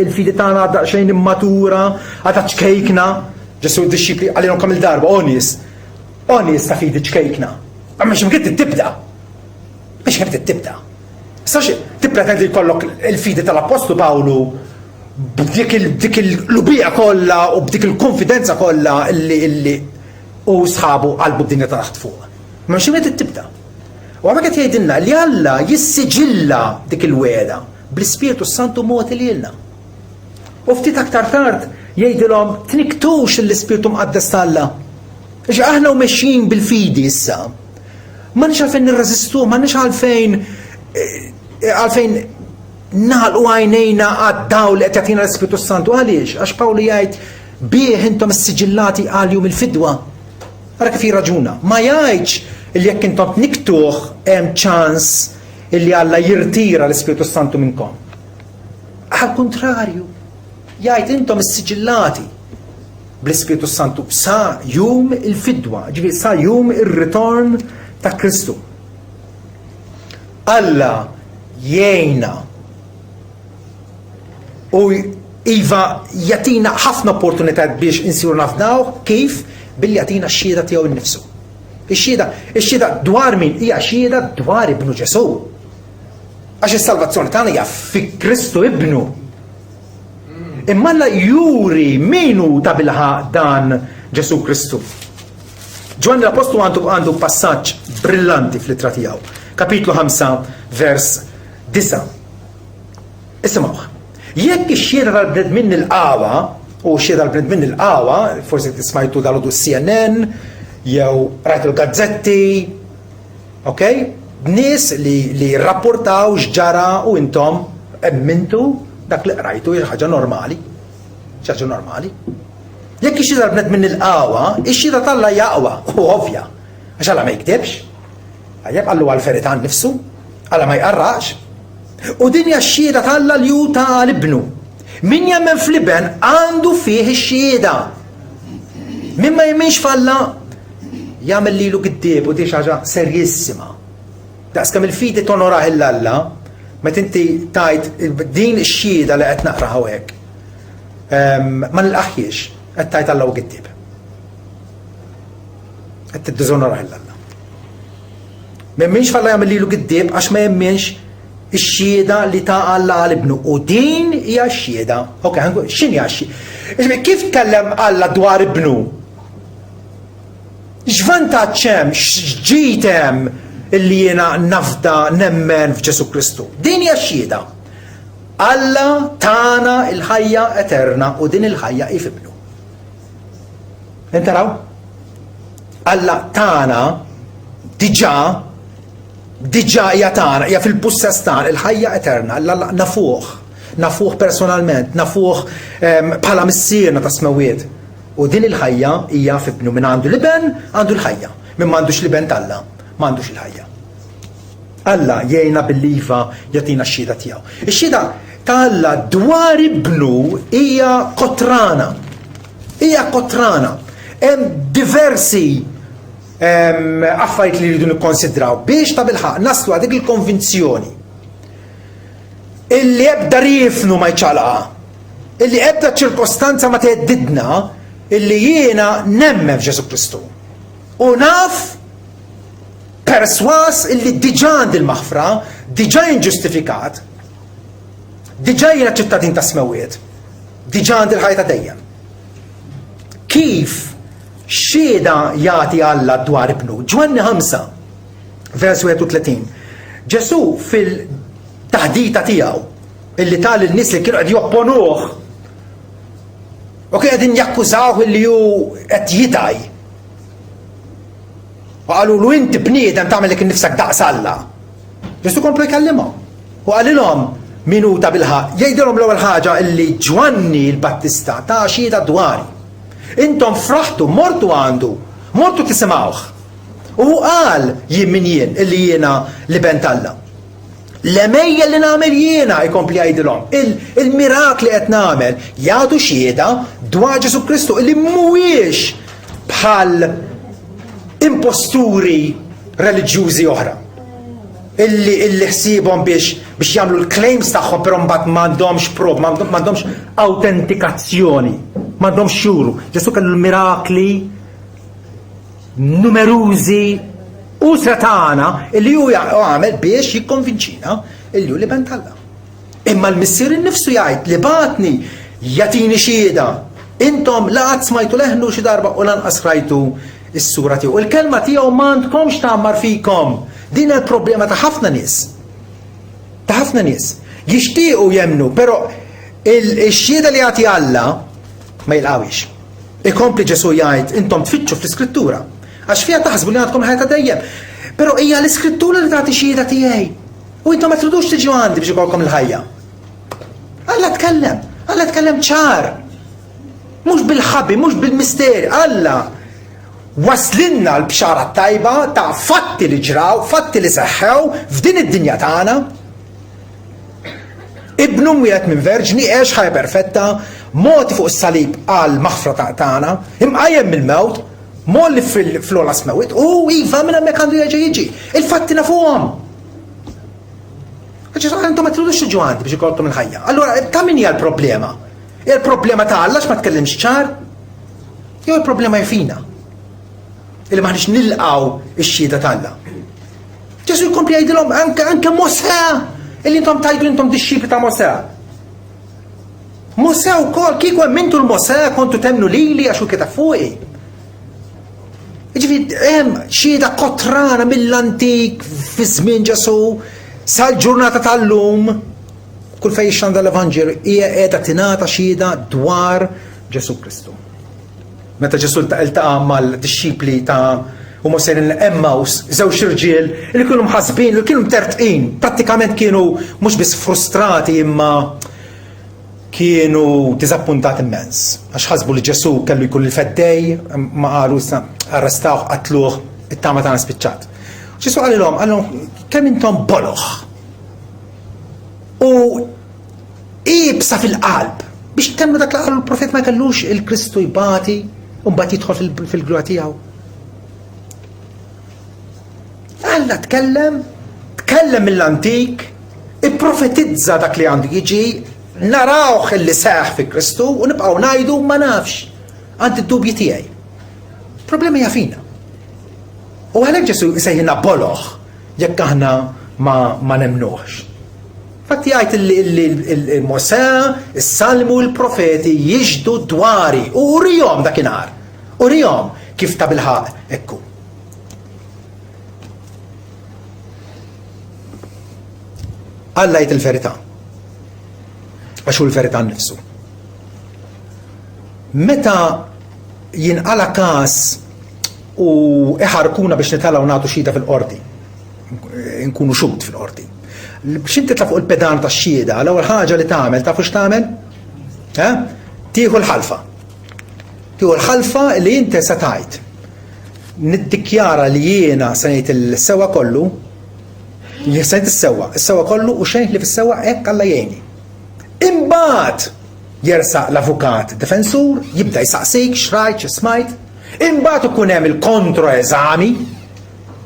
il-fidi tagħna għadda xejn immatura, għadha ċkejkna, Ġesu d-disċipli għallinhom il-darba, onis ta' fidi ċkejkna. Ma mhux imkien tibda. Mhux imkien tibda. Sax tippretendi jkollok il-fidi tal-Apostlu Pawlu b'dik il-lubija kollha u b'dik il-konfidenza kollha illi u sħabu qalbu d-dinja ta' taħt fuq. Ma mhux imkien tibda. U għamek qed jgħidilna li Alla jissiġilla dik il-weda bl-Ispiritu Santu moti lilna. U ftit aktar tard jgħidilhom tniktux l-Ispiritu Mqaddes Alla. Aħna u mexxin bil-fidi issa. Ma nix għalfejn nirreżistu, ma nix għalfejn naħalqu għajnejna għad-dawl li qed jagħtina l-Ispiritu Santu. Għaliex? Għax Pawlu jgħid bih intom is-siġillati għal-jum il-fidwa. Ara kif jirraġuna. Ma jgħidx li jekk intom tniktuh hemm ċans illi Alla jirtira l-Ispiritu Santu minnkom. Għal-kontrarju, jgħid intom is-siġillati bl-Ispiritu Santu sa jum il-fidwa, ġifieri sa jum ir-ritorn ta' Kristu. Alla jgħinna u iva jatina ħafna opportunità biex insiru nafdaw kif billi jatina x-xieda tiegħu innifsu. Ix-xieda dwar min hija xieda dwar Ibnu Ġesu. Għax is-salvazzjoni tagħna hija fi Kristu Ibnu. Imma Alla juri minu ta' bilħa dan Ġesu Kristu. Ġwanni l-Apostolu għandu passaġġ brillanti fl-ittra tiegħu. Kapitlu 5, vers 9. Isimgħu. Jekk ix-xieda tal-bnedmin il-qawa, u x-xieda tal-bnedmin il-qawa, forsi tismajtu dal-għodu CNN, jew rajtu l-gazzetti, ok? Nies li rapportaw x'ġara u intom emmintu dak li qrajtu ħaġa normali. Ħaġa normali. Jekk ix-xieda tal-bnedmin il-qawa, ix-xieda tal-Alla jaqwa, u ovvja. Għax Alla ma jkdebx. Għajab għallu għal-verità nnifsu, Alla ma jqarrax. U din hija x-xieda tal-Alla li hu tal-Ibnu. Min jemmen fl-Iben għandu fih ix-xieda. Min ma jemmenx f'Alla jagħmel lilu giddieb u di ħaġa serjissima. Daqskemm il-fidi tonorah il-Alla, meta inti tajt din ix-xieda li qed naqra hawnhekk. Ma nilqaħħiex qed tajt Alla u giddieb. Qed tiddiżonorah il-Alla. Ma jemminx f'Alla jagħmel lilu giddieb għax ma jemminx ix-xieda li ta' Alla għal-Ibnu. U din hija x-xieda. Ok, x'inhi x-xieda? Kif tkellem Alla dwar Ibnu? X'vantaġġ hemm, x'ġid hemm illi jiena nafda nemmen f'Ġesu Kristu? Din hija x-xieda. Alla tana il-ħajja eterna u din il-ħajja hi f'Ibnu. Intaraw? Alla tana diġà hija tagħna, hija fil-pussess tagħna il-ħajja eterna, Alla nafuh personalment, nafuh bħala missierna ta' smewiet. U din il-ħajja hija f'Ibnu. Min għandu l-Iben għandu l-ħajja. Min m'għandux l-Iben tal-Alla m'għandux il-ħajja. Alla jgħinna bil-liva jagħtina x-xieda tiegħu. Ix-xieda tal-Alla dwar Ibnu hija kotrana. Hija kotrana. Hemm diversi affarijiet li rridu nikkonsidraw biex ta' bilħaq naslu għal dik il-konvinzjoni illi ebda rifnu ma jċalaqa, illi ebda ċirkostanza ma teddidna illi jiena nemmen f'Ġesu Kristu. U naf perswas illi diġà għandi l-maħfra, diġà inġustifikat, diġà jiena ċittadin ta' smewiet, diġà għandi l-ħajta dejjem. Kif xieda jagħti Alla dwar ibnu? Ġwanni 5, vers 31. Ġesu fil-taħdita tiegħu illi tal il-nies li kienu qed jopponuh u kienu qegħdin jakkużawh illi hu qed jitaj. U qalulu inti bniedem tagħmel lek innifsek daqs Alla. Ġesu komplu jkellimhom u qalilhom minuta bilħaq jgħidilhom l-ewwel ħaġa illi Ġwanni l-Battista ta' xieda dwari. Intom fraħtu, mortu għandu, mortu tisimawh. U qal jien min jien illi jiena li bent Alla. L-emejja li nagħmel jiena jkompli jgħidilhom. Il-mirakli qed nagħmel jagħtu xieda dwar Ġesu Kristu illi mhuwiex bħal imposturi reliġjużi oħra. Illi ħsiebhom biex jagħmlu l-claims tagħhom però mbagħad m'għandhomx prov, m'għandhomx awtentikazzjoni, m'għandhomx juru. Ġesu kellu l-mirakli numerużi u tagħna illi hu għamel biex jikkonvinċina illi hu li bent Alla. Imma l-missier innifsu jgħid li batni jagħtini xieda. Intom laqgħat smajtu leħnu xi darba u lanqas rajtu is-sura tiegħu. Il-kelma tiegħu m'għandkomx tagħmar fikom. Din il-problema ta' ħafna nies. Ta' ħafna nies. Jixtiequ jemnu, però il-xieda li jagħti Alla ma jilqawix. Ikompli Ġesu jgħid intom tfittxu fl-Iskrittura. Għax fiha taħsbu li għandkom ħajta dejjem. Però hija l-Iskrittura li tagħti xieda tiegħi. U intom ma tridux tiġu għandi biex ikolkom il-ħajja. Alla tkellem ċar. Mhux bil-ħabbi, mhux bil-misteri. Alla waslinna l-bxara tajba ta' fatti li ġraw, fatti li seħħew f'din id-dinja tagħna. Ibnu mwiet minn verġni, għex ħajja perfetta, moti fuq is-salib għal maħfra tagħna, imqajjem mill-mewt, molli fl-ola smewit, u iva minn hemmhekk għandu jerġa' jiġi. Il-fatti nafuhom. Intom ma tridux tiġu għandi biex ikolkom il-ħajja. Allura ta' min hija l-problema? Hija l-problema ta' Alla x'ma tkellimx ċar? Jew il-problema jfina? Illi maħniex nilqgħu x-xhieda ta' Alla. Ġesu jkompli jgħidilhom anke Mosè illi intom tajdu intom dixxipli ta' Mosè. Mosè wkoll kieku hemm intu l-Mosè kontu temnu lili għax hu kieta fuqi. Jiġifieri hemm xhieda qotrana mill-antik fi żmien Ġesu sal-ġurnata tal-lum kull fejn jixxanda l-Evanġelu hija qiegħda tingħata xhieda dwar Ġesu Kristu. Meta Ġesu iltaqa' mal-dixxipli ta' u Mosè Emmaus, żewġ irġiel li kienu mħassbin, li kienu mtertqin, prattikament kienu mhux biss frustrati imma kienu diżappuntati immens. Għax ħasbu li Ġesu kellu jkun il-feddej, ma qalu arrestawh, qatluh, it-tama tagħna spiċċat. Ġesu qalilhom kemm intom boloħ u ibsa fil-qalb biex temmu dak li qalu l-profet ma kellux il-Kristu jbati u mbagħad jidħol fil-glura tiegħu. Alla tkellem mill-antik, ipprofetizza dak li għandu jiġi, narawh illi seħħ fi Kristu u nibqgħu ngħidu ma nafx, għandi d-dubji tiegħi. Problema hija fina. U għalhekk Ġesu jsejħilna boloħ jekk aħna ma nemnuhx. Fatti jgħid il-Mosè, is-Salmu, il-Profeti jiġdu dwari u urihom dakinhar. Urihom kif ta' bilħaq ekku. Alla jgħid il-verità. Għax hu l-verità nnifsu. Meta jinqala każ u iħarkuna biex nitalgħu nagħtu xhieda fil-qorti, nkunu xud fil-qorti. Biex inti tla fuq il-pedan tax-xhieda, l-ewwel ħaġa li tagħmel tafu x'tagħmel? Tieħu l-ħalfa. Tieħu l-ħalfa li inti se tgħid. Niddikjara li jiena se ngħid il-sewwa kollu, se ngħid is-sewwa kollu u xejn li fis-sewwa hekk Alla jgħinni. Imbagħad jersaq l-avukat difensur, jibda jsaqsik x'rajt, x'smajt. Imbagħad ikun hemm il-kontroeżami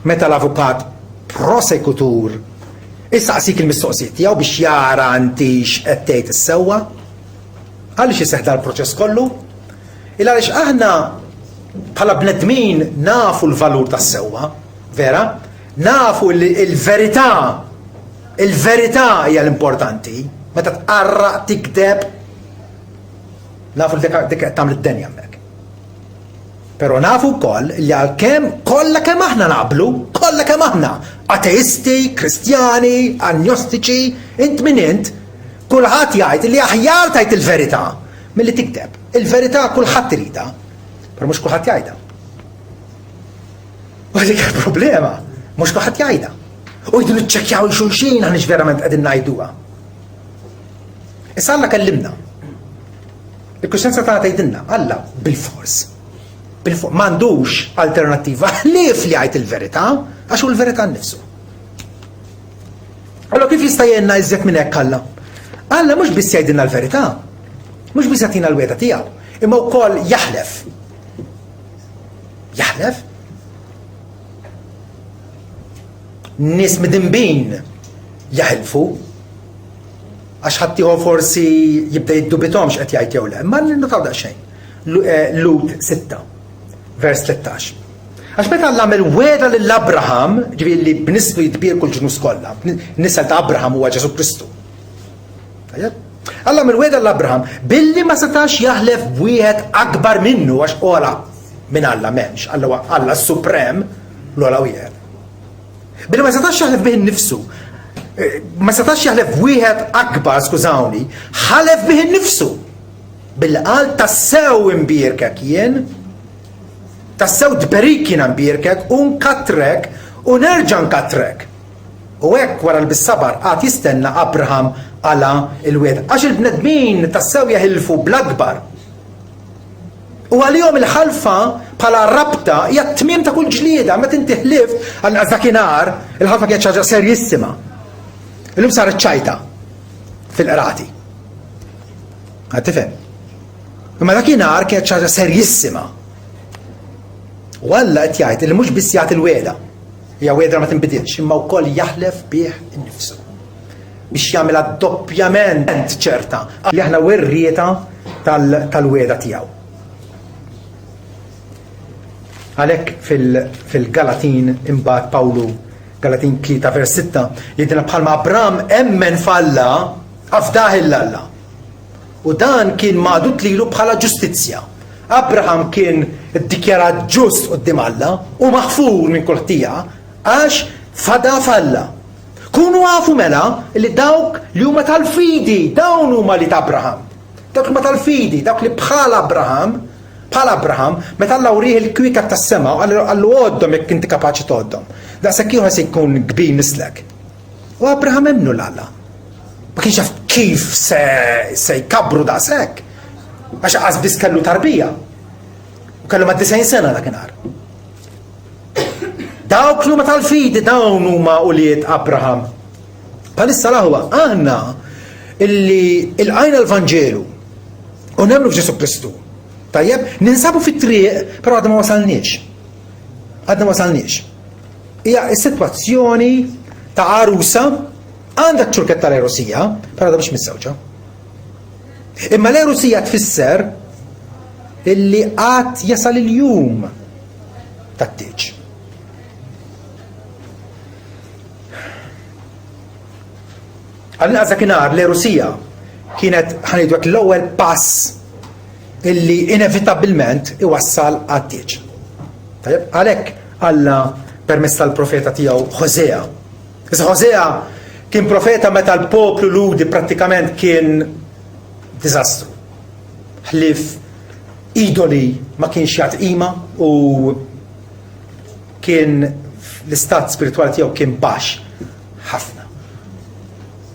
meta l-avukat prosekutur issaqsik il-mistoqsijiet tiegħu biex jara inti x'qed tgħid issewwa. Għaliex iseħħ l-proċess kollu? Għaliex aħna bħala bnedmin nafu l-valur tas-sewwa, vera? Nafu il-verità. Il-verità hija l-importanti. Meta tqarraq tikdeb, nafu li dik tagħmel id-denja hemmhekk. Però nafu wkoll li għalkemm kollha kemm aħna naqblu, kollha kemm aħna ateisti, kristjani, agnostiċi, int min int, kulħadd jgħid li aħjar tajt il-verità milli tikdeb. Il-verità kulħadd iridha, però mhux kulħadd jgħidha. U dik il-problema, mhux kulħadd jgħidha. U jdu niċċekkjaw xulxin għaliex verament qegħdin ngħiduha. Issa Alla kellimna. Il-kuxjenza tagħna tgħidilna, Alla bil-fors. M'għandux alternattiva ħlief li jgħid il-verità għax hu l-verità nnifsu. Allora kif jista' jgħinna iżjed minn hekk Alla? Alla mhux biss jgħidilna l-verità, mhux biss jagħtina l-weda tiegħu, imma wkoll jaħlef. Jaħlef? Nies midinbin jaħilfu għax ħaddieħor forsi jibda jiddubitom x'qed jgħid jew le, imma nnotaw daqsxejn. Lut 6, vers 13. Għax meta Alla għamel weda lill-Abraham, ġifieri li b'nisbu jitbier kull ġnus kollha, nisel ta' Abraham huwa Ġesu Kristu. Alla għamel weda l-Abraham billi ma setax jaħlef wieħed akbar minnu għax ola minn Alla m'hemmx, Alla s-suprem l-ola wieħed. Billi ma setax jaħlef bih innifsu, ma setax jaħlef wieħed akbar, skużawni, ħalef bih innifsu. Billi qal tassew imbierkek jien, tassew dberik jien imbierkek u nkatrek u nerġa' nkatrek. U hekk wara l-bis-sabar qatt jistenna Abraham għala il-weda. Għax il-bnedmin tassew jaħilfu bl-akbar. U għalihom il-ħalfa bħala rabta hija t-tmiem ta' kull ġlieda, meta inti ħlift għal dakinhar il-ħalfa kienet xi ħaġa serjissima. Illum saret ċajta fil-qrati. Ħadd tifhem. Imma dakinhar kienet xi ħaġa serjissima. U Alla qed jgħid li mhux biss jagħti l-weda, hija weda ma tinbidilx, imma wkoll jaħlef bih innifsu. Biex jagħmilha doppjament ċerta li aħna werrieta tal-weda tiegħu. Għalhekk fil-Galatin imbagħad Pawlu Galatin 3 vers 6 jgħidilna bħalma Abraham emmen f'Alla afdah il-Alla. U dan kien magħdud lilu bħala ġustizzja. Abraham kien iddikjarat ġust quddiem Alla u maħfur minn kull ħtija għax fada f'Alla. Kunu għafu mela li dawk li huma tal-fidi, dawn huma li ta' Abraham. Dawk li huma tal-fidi, dawk li bħala Abraham, meta Alla urih il-kwika tas-sema għallu għoddhom jekk inti kapaċi tgħoddhom. Daqshekk ieħor se jkun kbir mislek. U Abraham emnu l-Alla. Ma kienx jaf kif se jkabbru daqshekk. Għax qasbis kellu tarbija. U kellu ma' 90 sena dakinhar. Dawk li huma tal-fidi dawn huma uliet Abraham. Bħalissa laħwa aħna illi il-għajna l-Vanġelu u nemmnu f'Ġesu Kristu. Tajjeb, ninsabu fit-triq, però għadna ma wasalniex. Hija s-sitwazzjoni ta' għarusa għandha ċurketta l-erosija, però għadha mhux missewġa. Imma l-erosija tfisser illi qatt jasal il-jum tat-tieġ. Għalina dakinhar l-erosija kienet ħanidwek l-ewwel pass illi inevitabilment iwassal għat-tieġ. Għalhekk Alla permezz tal-profeta tiegħu Ħosea. Issa Ħosea kien profeta meta l-poplu ludi prattikament kien diżastru. Ħlief idoli ma kienx jagħti qima u kien l-istat spiritwali tiegħu kien baxx ħafna.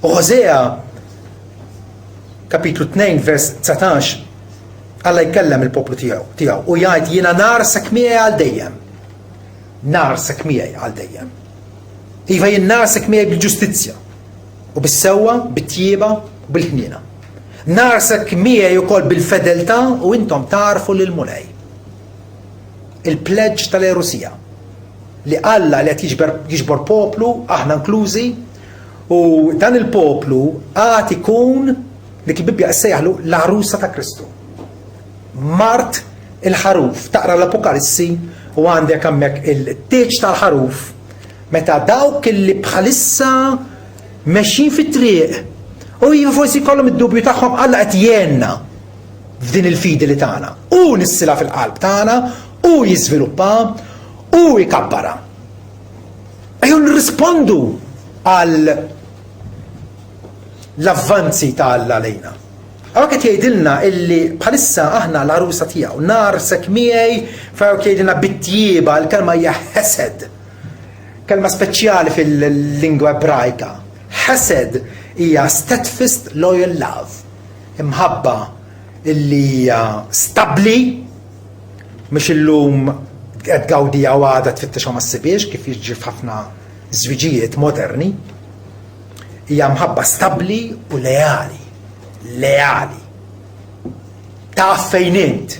U Ħosea kapitlu 2 vers 19 Alla jkellem il-poplu tiegħu u jgħid jiena narsek miegħi għal dejjem. Narsek miegħi għal dejjem. Iva jien narsek miegħi bil-ġustizzja u bis-sewwa, bit-tjieba u bil-ħniena. Narsek miegħi wkoll bil-fedeltà u intom tarfu lil mulej. il-pledge tal-Erusija li Alla li qed jiġbor poplu aħna inklużi u dan il-poplu għad ikun li kif Bibbja ssejjaħlu l-arusa ta' Kristu. Mart il-ħaruf taqra l-Apokalissi u għandek hemmhekk il-teġ tal-ħaruf meta dawk li bħalissa mexxin fit-triq u forsi jkollhom id-dubju tagħhom Alla qed jgħinna f'din il-fidi li tagħna u nissila fil-qalb tagħna u jiżviluppa u jkabbara. Ejjew nirrispondu għal l-avvanzi ta' Alla lejna. Għaw qed jgħidilna illi bħalissa aħna l-arusa tiegħu nar sekmiej f'għaw jgħidilna bit-tjieba l-kelma hija ħesed. Kelma speċjali fil-lingwa ebrajka. Ħesed hija steadfast loyal love. Imħabba illi hija stabbli mhux illum qed gawdija u għadha tfittex ma ssibiex kif jiġri f'ħafna żwiġijiet moderni. Hija mħabba stabbli u leali. Leali. Ta' fejn int.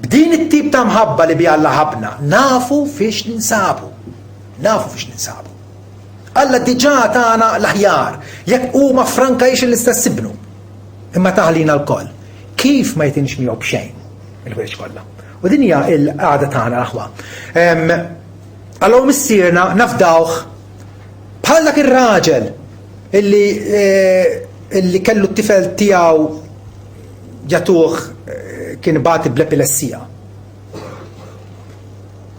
B'din it-tip ta' mħabba li bi Alla ħabna, nafu fiex ninsabu. Nafu fiex ninsabu. Alla diġà tagħna l-aħjar, jekk huma franka jiex l-istess ibnu. Imma taħlina l-koll. Kif ma jtinx miegħu b'xejn il-ħwieġ kollha. U din hija l-qagħda tagħna l-aħwa. Allura missierna nafdawh bħal dak ir-raġel illi kellu t-tifel tiegħu ġatuh kien bagħti bl-epilessija.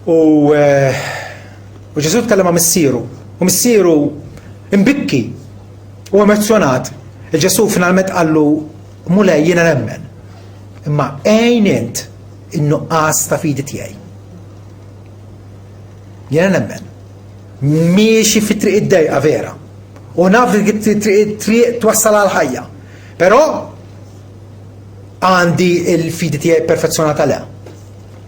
U Ġesu tkellem ma' missieru, u missieru imbikki u emozjonat. Il-Ġesu finalment qallu mulej jiena nemmen. Imma għejn int in-nuqqas ta' fidi tiegħi. Jiena nemmen. Miexi fi triq id-dejqa vera. U naf li triq twassal għal ħajja. Però għandi il-fidi tiegħi perfezzjonata le.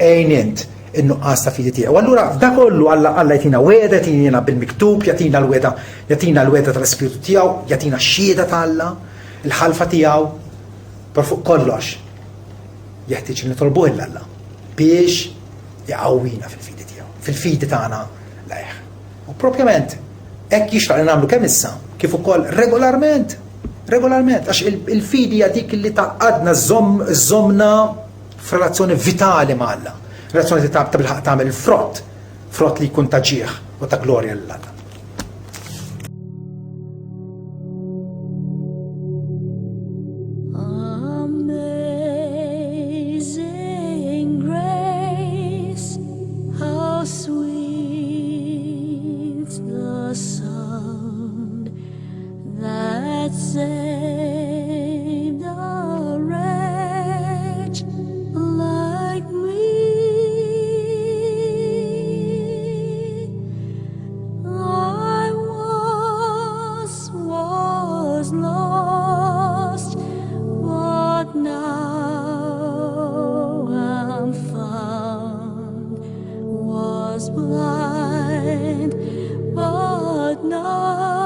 Għejn int in-nuqqas ta' fidi tiegħi. U allura f'da kollu Alla jagħtina weda, jagħtina bil-miktub, jagħtina l-weda tal-Ispiritu tiegħu, jagħtina x-xhieda ta' Alla, il-ħalfa tiegħu. Per fuq kollox jeħtieġ nitolbuh Alla biex jaqawwina fil-fidi tiegħu, fil-fidi tagħna lejh. U propjament hekk jixtaq li nagħmlu kemm issa kif ukoll regolarment għax il-fidi hija dik li taqgħadna żommna f'relazzjoni vitali ma' Alla. Relazzjoni li tagħmel il-frott li jkun ta' ġieħ u ta' glorja lil Alla. Blind, but now